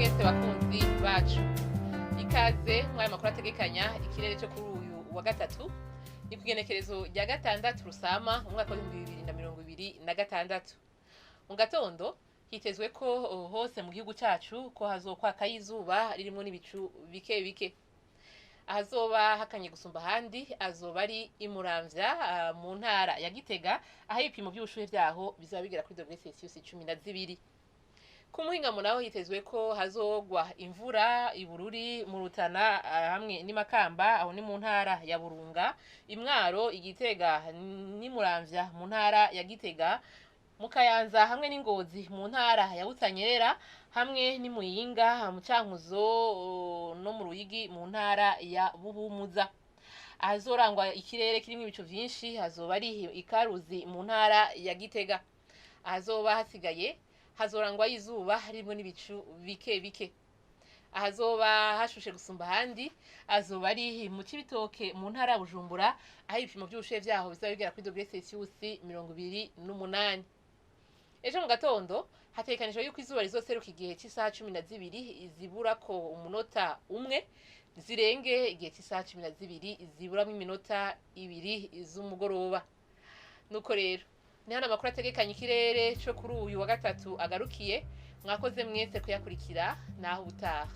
mwese bakunzi bacu, ikaze mwaya makuru ategekanya ikirere cyo kuri uyu wa gatatu ni kugenekerezo rya gatandatu Rusama umwaka wa 2026. Mu gatondo hitezwe ko hose mu gihugu cyacu ko hazokwaka izuba ririmo n'ibicu bike bike. Ahazoba hakanye gusumba handi azoba ari imuramvya mu ntara ya Gitega, aho ibipimo by'ubushuhe vyaho bizaba bigera kuri °C 12. Ku muhingamo naho hitezwe ko hazogwa imvura ibururi mu Rutana hamwe n'imakamba, aho ni mu ntara ya Burunga, Imwaro, Igitega n'imuramvya mu ntara ya Gitega, mu Kayanza hamwe n'Ingozi mu ntara ya Butanyerera, hamwe ni Muyinga, mu Cankuzo no mu Ruyigi mu ntara ya Buhumuza. Ahazorangwa ikirere kirimo ibicu vyinshi hazoba ari Ikaruzi mu ntara ya Gitega. Ahazoba hasigaye hazorangwa izuba harimo n'ibicu bike bike. Ahazoba hashushe gusumba handi azoba ari mu Cibitoke mu ntara ya Bujumbura, aho ibipimo by'ubushuhe vyaho bizaba bigera kuri °C 28. Ejo mu gatondo hatekanijwe yuko izuba rizoseruka igihe cy'isaha 12 zibura ko umunota umwe, zirenge igihe cy'isaha 12 ziburamo iminota 2 z'umugoroba. Nuko rero ni hano amakuru ategekanya ikirere cyo kuri uyu wa gatatu agarukiye. Mwakoze mwese kuyakurikira, naho ubutaha.